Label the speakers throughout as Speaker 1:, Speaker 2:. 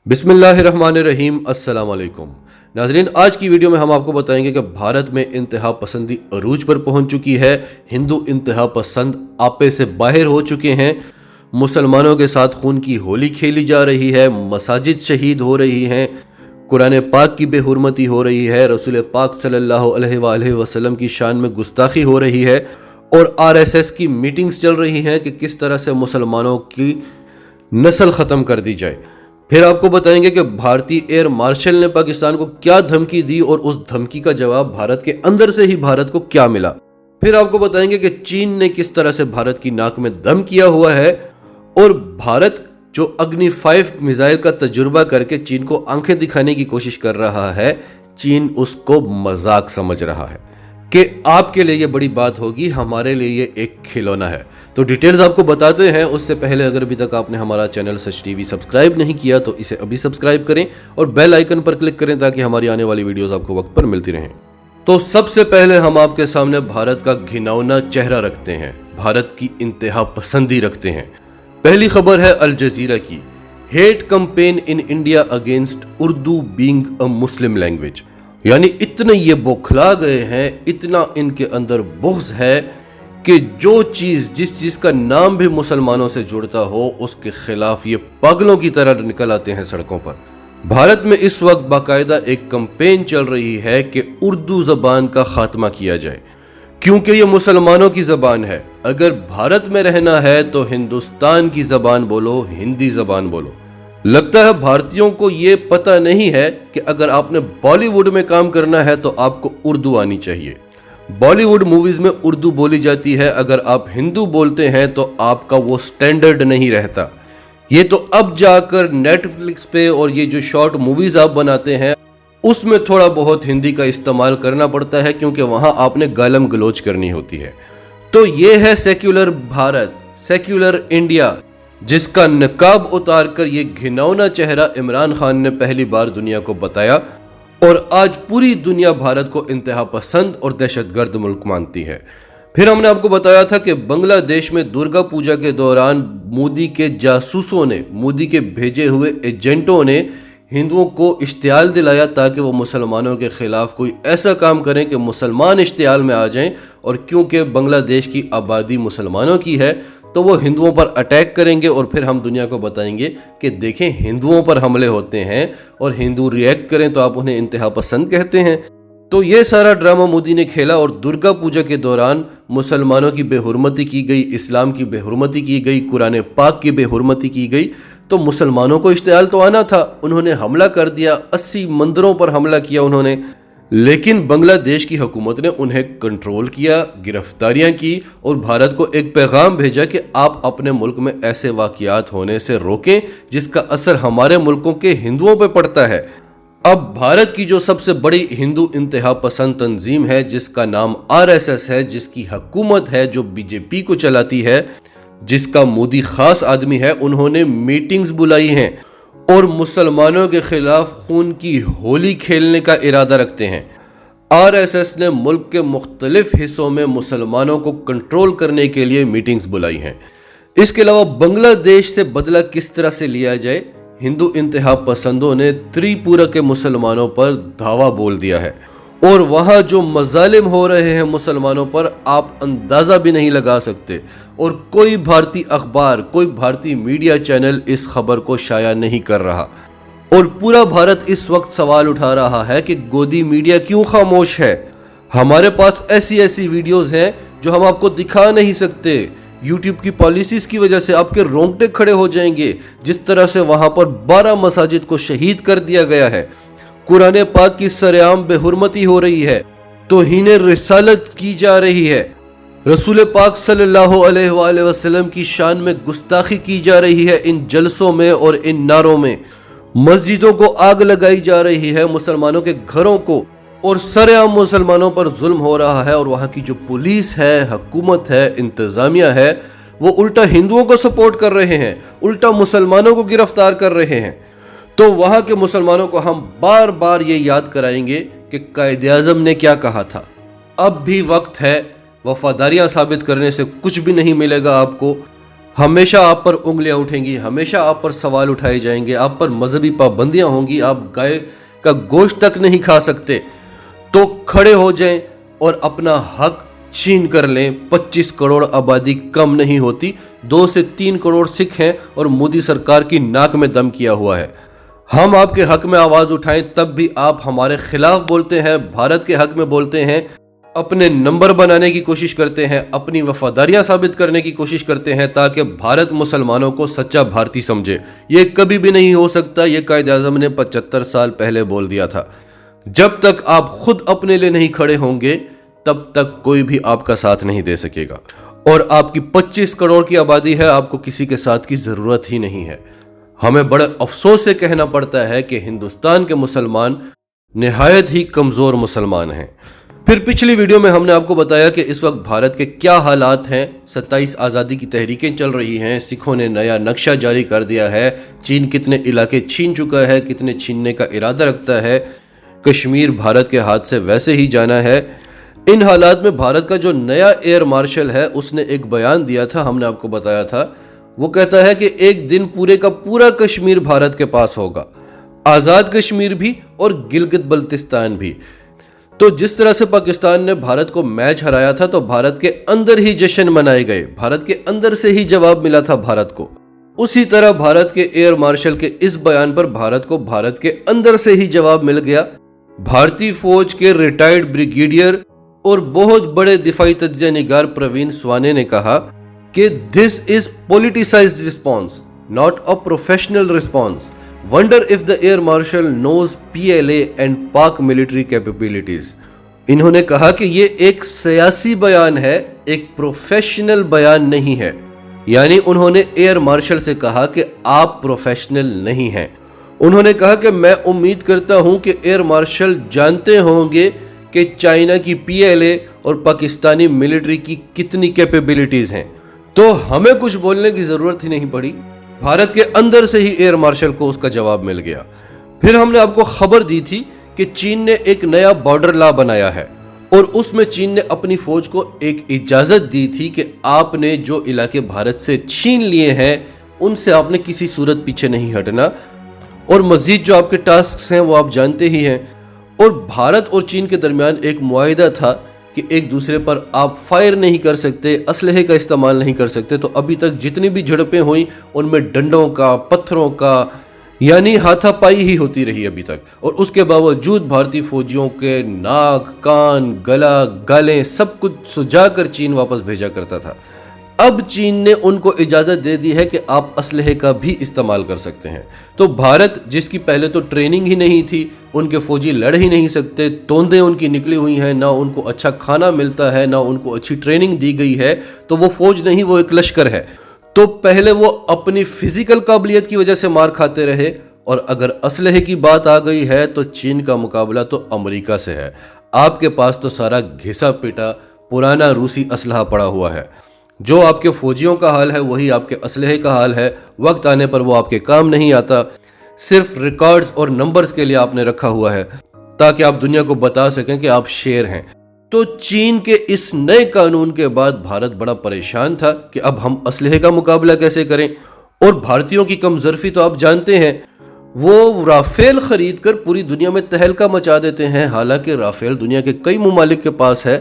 Speaker 1: बिस्मिल्लाहिर्रहमानिर्रहीम। अस्सलाम वालेकुम नाज़रीन, आज की वीडियो में हम आपको बताएंगे कि भारत में इंतहा पसंदी अरूज पर पहुंच चुकी है। हिंदू इंतहा पसंद आपे से बाहर हो चुके हैं। मुसलमानों के साथ खून की होली खेली जा रही है, मसाजिद शहीद हो रही हैं, कुरान पाक की बेहुरमती हो रही है, रसूल पाक सल्लल्लाहु अलैहि वसल्लम की शान में गुस्ताखी हो रही है और आरएसएस की मीटिंग्स चल रही हैं कि किस तरह से मुसलमानों की नस्ल ख़त्म कर दी जाए। फिर आपको बताएंगे कि भारतीय एयर मार्शल ने पाकिस्तान को क्या धमकी दी और उस धमकी का जवाब भारत के अंदर से ही भारत को क्या मिला। फिर आपको बताएंगे कि चीन ने किस तरह से भारत की नाक में दम किया हुआ है और भारत जो Agni-5 मिसाइल का तजुर्बा करके चीन को आंखें दिखाने की कोशिश कर रहा है, चीन उसको मजाक समझ रहा है कि आपके लिए ये बड़ी बात होगी, हमारे लिए ये एक खिलौना है। तो डिटेल्स आपको बताते हैं। उससे पहले अगर अभी तक आपने हमारा चैनल सच टीवी सब्सक्राइब नहीं किया तो इसे अभी सब्सक्राइब करें और बेल आइकन पर क्लिक करें ताकि हमारी आने वाली वीडियोस आपको वक्त पर मिलती रहें। तो सबसे पहले हम आपके सामने भारत का घिनौना चेहरा रखते हैं, भारत की इंतहा पसंदी रखते हैं। पहली खबर है अल जजीरा की, hate campaign in India against Urdu being a Muslim language. यानी इतने ये बौखला गए हैं, इतना इनके अंदर बुग़्ज़ है कि जिस चीज का नाम भी मुसलमानों से जुड़ता हो उसके खिलाफ ये पागलों की तरह निकल आते हैं सड़कों पर। भारत में इस वक्त बाकायदा एक कैंपेन चल रही है कि उर्दू जबान का खात्मा किया जाए, क्योंकि ये मुसलमानों की जबान है। अगर भारत में रहना है तो हिंदुस्तान की जबान बोलो, हिंदी जबान बोलो। लगता है भारतीयों को ये पता नहीं है कि अगर आपने बॉलीवुड में काम करना है तो आपको उर्दू आनी चाहिए। बॉलीवुड मूवीज में उर्दू बोली जाती है, अगर आप हिंदू बोलते हैं तो आपका वो स्टैंडर्ड नहीं रहता। ये तो अब जाकर नेटफ्लिक्स पे और ये जो शॉर्ट मूवीज आप बनाते हैं उसमें थोड़ा बहुत हिंदी का इस्तेमाल करना पड़ता है, क्योंकि वहां आपने गालम गलोच करनी होती है। तो ये है सेक्युलर भारत, सेक्युलर इंडिया, जिसका नकाब उतार कर ये घिनौना चेहरा इमरान खान ने पहली बार दुनिया को बताया और आज पूरी दुनिया भारत को इंतहा पसंद और दहशतगर्द मुल्क मानती है। फिर हमने आपको बताया था कि बांग्लादेश में दुर्गा पूजा के दौरान मोदी के जासूसों ने, मोदी के भेजे हुए एजेंटों ने हिंदुओं को इश्तियाल दिलाया ताकि वो मुसलमानों के खिलाफ कोई ऐसा काम करें कि मुसलमान इश्तियाल में आ जाएं, और क्योंकि बांग्लादेश की आबादी मुसलमानों की है तो वो हिंदुओं पर अटैक करेंगे और फिर हम दुनिया को बताएंगे कि देखें हिंदुओं पर हमले होते हैं और हिंदू रिएक्ट करें तो आप उन्हें इंतहा पसंद कहते हैं। तो ये सारा ड्रामा मोदी ने खेला और दुर्गा पूजा के दौरान मुसलमानों की बेहुरमती की गई, इस्लाम की बेहुरमती की गई, कुरान पाक की बेहुरमती की गई। तो मुसलमानों को इश्तियाल तो आना था, उन्होंने हमला कर दिया, 80 मंदिरों पर हमला किया उन्होंने। लेकिन बांग्लादेश की हुकूमत ने उन्हें कंट्रोल किया, गिरफ्तारियां की और भारत को एक पैगाम भेजा कि आप अपने मुल्क में ऐसे वाक़यात होने से रोकें जिसका असर हमारे मुल्कों के हिंदुओं पर पड़ता है। अब भारत की जो सबसे बड़ी हिंदू इंतहा पसंद तंजीम है जिसका नाम आरएसएस है, जिसकी हुकूमत है, जो बीजेपी को चलाती है, जिसका मोदी खास आदमी है, उन्होंने मीटिंग्स बुलाई हैं और मुसलमानों के खिलाफ खून की होली खेलने का इरादा रखते हैं। आरएसएस ने मुल्क के मुख्तलिफ हिस्सों में मुसलमानों को कंट्रोल करने के लिए मीटिंग्स बुलाई हैं। इसके अलावा बांग्लादेश से बदला किस तरह से लिया जाए, हिंदू इंतहा पसंदों ने त्रिपुरा के मुसलमानों पर धावा बोल दिया है और वहाँ जो मजालिम हो रहे हैं मुसलमानों पर आप अंदाज़ा भी नहीं लगा सकते। और कोई भारतीय अखबार, कोई भारतीय मीडिया चैनल इस खबर को शाया नहीं कर रहा और पूरा भारत इस वक्त सवाल उठा रहा है कि गोदी मीडिया क्यों खामोश है। हमारे पास ऐसी वीडियोस हैं जो हम आपको दिखा नहीं सकते। यूट्यूब की पॉलिसीज की वजह से आपके रोंगटे खड़े हो जाएंगे। जिस तरह से वहां पर 12 मसाजिद को शहीद कर दिया गया है, कुरान पाक की सरेआम बेहुरमती हो रही है, तौहीन रिसालत की जा रही है, रसूल पाक सल्लल्लाहु अलैहि वसल्लम की शान में गुस्ताखी की जा रही है इन जलसों में और इन नारों में, मस्जिदों को आग लगाई जा रही है, मुसलमानों के घरों को, और सरेआम मुसलमानों पर जुल्म हो रहा है। और वहाँ की जो पुलिस है, हुकूमत है, इंतजामिया है, वो उल्टा हिंदुओं को सपोर्ट कर रहे हैं, उल्टा मुसलमानों को गिरफ्तार कर रहे हैं। तो वहाँ के मुसलमानों को हम बार बार ये याद कराएंगे कि कायदे आज़म ने क्या कहा था। अब भी वक्त है, वफादारियाँ साबित करने से कुछ भी नहीं मिलेगा आपको। हमेशा आप पर उंगलियां उठेंगी, हमेशा आप पर सवाल उठाए जाएंगे, आप पर मजहबी पाबंदियां होंगी, आप गाय का गोश्त तक नहीं खा सकते। तो खड़े हो जाएं और अपना हक छीन कर लें। 25 करोड़ आबादी कम नहीं होती, 2 से 3 करोड़ सिख हैं और मोदी सरकार की नाक में दम किया हुआ है। हम आपके हक में आवाज उठाएं तब भी आप हमारे खिलाफ बोलते हैं, भारत के हक में बोलते हैं, अपने नंबर बनाने की कोशिश करते हैं, अपनी वफादारियां साबित करने की कोशिश करते हैं ताकि भारत मुसलमानों को सच्चा भारतीय समझे। ये कभी भी नहीं हो सकता। ये कायदे आज़म ने 75 साल पहले बोल दिया था। जब तक आप खुद अपने लिए नहीं खड़े होंगे तब तक कोई भी आपका साथ नहीं दे सकेगा। और आपकी 25 करोड़ की आबादी है, आपको किसी के साथ की जरूरत ही नहीं है। हमें बड़े अफसोस से कहना पड़ता है कि हिंदुस्तान के मुसलमान निहायत ही कमजोर मुसलमान हैं। फिर पिछली वीडियो में हमने आपको बताया कि इस वक्त भारत के क्या हालात हैं। 27 आज़ादी की तहरीकें चल रही हैं, सिखों ने नया नक्शा जारी कर दिया है, चीन कितने इलाके छीन चुका है, कितने छीनने का इरादा रखता है, कश्मीर भारत के हाथ से वैसे ही जाना है। इन हालात में भारत का जो नया एयर मार्शल है उसने एक बयान दिया था, हमने आपको बताया था। वो कहता है कि एक दिन पूरे का पूरा कश्मीर भारत के पास होगा, आज़ाद कश्मीर भी और गिलगित बल्तिस्तान भी। तो जिस तरह से पाकिस्तान ने भारत को मैच हराया था तो भारत के अंदर ही जश्न मनाए गए, भारत के अंदर से ही जवाब मिला था भारत को। उसी तरह भारत के एयर मार्शल के इस बयान पर भारत को भारत के अंदर से ही जवाब मिल गया। भारतीय फौज के रिटायर्ड ब्रिगेडियर और बहुत बड़े दिफाई तज्जिया निगार प्रवीण स्वाने ने कहा कि this is politicised response, not a professional response. Wonder if the Air Marshal knows PLA and पाक मिलिट्री कैपेबिलिटीज। इन्होंने कहा कि ये एक सियासी बयान है, एक प्रोफेशनल बयान नहीं है। यानी उन्होंने एयर मार्शल से कहा कि आप प्रोफेशनल नहीं हैं। उन्होंने कहा कि मैं उम्मीद करता हूं कि एयर मार्शल जानते होंगे कि चाइना की PLA और पाकिस्तानी मिलिट्री की कितनी कैपेबिलिटीज हैं। तो हमें कुछ बोलने की जरूरत ही नहीं पड़ी, भारत के अंदर से ही एयर मार्शल को उसका जवाब मिल गया। फिर हमने आपको खबर दी थी कि चीन ने एक नया बॉर्डर लॉ बनाया है और उसमें चीन ने अपनी फौज को एक इजाजत दी थी कि आपने जो इलाके भारत से छीन लिए हैं उनसे आपने किसी सूरत पीछे नहीं हटना, और मजीद जो आपके टास्क हैं वो आप जानते ही हैं। और भारत और चीन के दरमियान एक मुआहिदा था कि एक दूसरे पर आप फायर नहीं कर सकते, असलहे का इस्तेमाल नहीं कर सकते। तो अभी तक जितनी भी झड़पें हुई उनमें डंडों का, पत्थरों का, यानी हाथापाई ही होती रही अभी तक। और उसके बावजूद भारतीय फौजियों के नाक, कान, गला, गालें सब कुछ सुझा कर चीन वापस भेजा करता था। अब चीन ने उनको इजाजत दे दी है कि आप असलहे का भी इस्तेमाल कर सकते हैं। तो भारत, जिसकी पहले तो ट्रेनिंग ही नहीं थी, उनके फौजी लड़ ही नहीं सकते, तोंदें उनकी निकली हुई हैं, ना उनको अच्छा खाना मिलता है, ना उनको अच्छी ट्रेनिंग दी गई है, तो वो फौज नहीं, वो एक लश्कर है। तो पहले वो अपनी फिजिकल काबिलियत की वजह से मार खाते रहे, और अगर असलहे की बात आ गई है तो चीन का मुकाबला तो अमेरिका से है। आपके पास तो सारा घिसा पिटा पुराना रूसी असलहा पड़ा हुआ है। जो आपके फौजियों का हाल है वही आपके असलहे का हाल है। वक्त आने पर वो आपके काम नहीं आता, सिर्फ रिकॉर्ड्स और नंबर्स के लिए आपने रखा हुआ है ताकि आप दुनिया को बता सकें कि आप शेर हैं। तो चीन के इस नए कानून के बाद भारत बड़ा परेशान था कि अब हम असलहे का मुकाबला कैसे करें। और भारतीयों की कमजोरी तो आप जानते हैं, वो राफेल खरीद कर पूरी दुनिया में तहलका मचा देते हैं। हालांकि राफेल दुनिया के कई ममालिक के पास है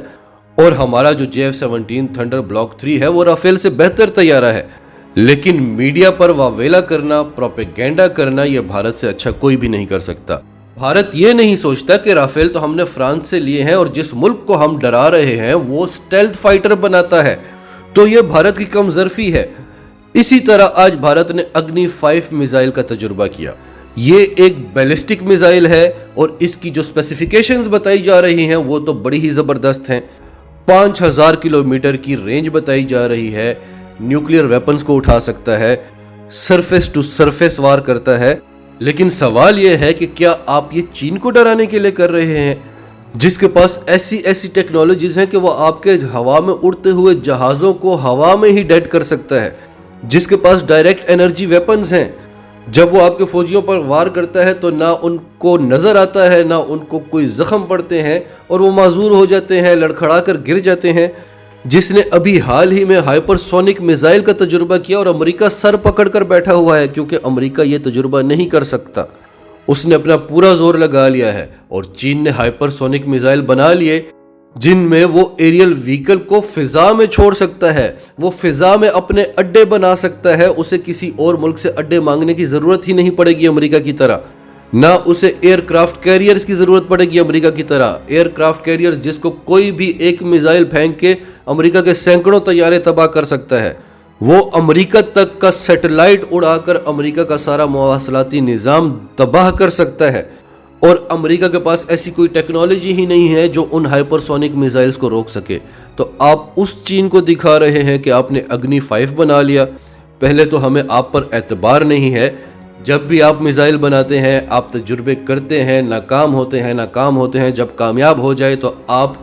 Speaker 1: और हमारा जो JF-17 थंडर ब्लॉक 3 है वो राफेल से बेहतर तैयारा है, लेकिन मीडिया पर वावेला करना, प्रोपेगेंडा करना, यह भारत से अच्छा कोई भी नहीं कर सकता। भारत ये नहीं सोचता कि राफेल तो हमने फ्रांस से लिए हैं और जिस मुल्क को हम डरा रहे हैं वो स्टेल्थ फाइटर बनाता है, तो ये भारत की कमजोरी है। इसी तरह आज भारत ने Agni-5 मिसाइल का तजुर्बा किया। ये एक बैलिस्टिक मिसाइल है और इसकी जो स्पेसिफिकेशंस बताई जा रही हैं वो तो बड़ी ही जबरदस्त हैं। 5000 किलोमीटर की रेंज बताई जा रही है, न्यूक्लियर वेपन्स को उठा सकता है, सरफेस टू सरफेस वार करता है। लेकिन सवाल यह है कि क्या आप ये चीन को डराने के लिए कर रहे हैं, जिसके पास ऐसी ऐसी टेक्नोलॉजीज हैं कि वो आपके हवा में उड़ते हुए जहाज़ों को हवा में ही डेड कर सकता है, जिसके पास डायरेक्ट एनर्जी वेपन्स हैं। जब वो आपके फौजियों पर वार करता है तो ना उनको नजर आता है, ना उनको कोई जख्म पड़ते हैं और वो माजूर हो जाते हैं, लड़खड़ा कर गिर जाते हैं। जिसने अभी हाल ही में हाइपरसोनिक मिसाइल का तजुर्बा किया और अमेरिका सर पकड़कर बैठा हुआ है क्योंकि अमेरिका ये तजुर्बा नहीं कर सकता। उसने अपना पूरा जोर लगा लिया है और चीन ने हाइपरसोनिक मिसाइल बना लिए जिनमें वो एरियल व्हीकल को फिजा में छोड़ सकता है, वो फिजा में अपने अड्डे बना सकता है। उसे किसी और मुल्क से अड्डे मांगने की जरूरत ही नहीं पड़ेगी अमेरिका की तरह, ना उसे एयरक्राफ्ट कैरियर्स की जरूरत पड़ेगी अमेरिका की तरह। एयरक्राफ्ट कैरियर्स जिसको कोई भी एक मिसाइल फेंक के अमेरिका के सैकड़ों तैयारे तबाह कर सकता है, वो अमेरिका तक का सैटेलाइट उड़ाकर अमेरिका का सारा मवासलाती निज़ाम तबाह कर सकता है। और अमेरिका के पास ऐसी कोई टेक्नोलॉजी ही नहीं है जो उन हाइपरसोनिक मिसाइल्स को रोक सके। तो आप उस चीन को दिखा रहे हैं कि आपने अग्नि-5 बना लिया। पहले तो हमें आप पर एतबार नहीं है। जब भी आप मिसाइल बनाते हैं, आप तजुर्बे करते हैं, नाकाम होते हैं। जब कामयाब हो जाए तो आप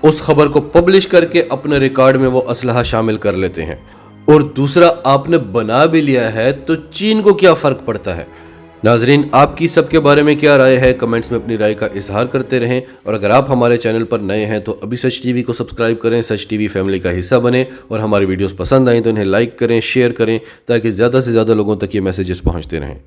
Speaker 1: उस खबर को पब्लिश करके अपने रिकॉर्ड में वो असलहा शामिल कर लेते हैं। और दूसरा, आपने बना भी लिया है तो चीन को क्या फ़र्क पड़ता है। नाजरीन, आपकी सबके बारे में क्या राय है, कमेंट्स में अपनी राय का इजहार करते रहें। और अगर आप हमारे चैनल पर नए हैं तो अभी सच टीवी को सब्सक्राइब करें, सच टीवी फैमिली का हिस्सा बने। और हमारी वीडियोस पसंद आएँ तो इन्हें लाइक करें, शेयर करें, ताकि ज़्यादा से ज़्यादा लोगों तक ये मैसेजेस पहुँचते रहें।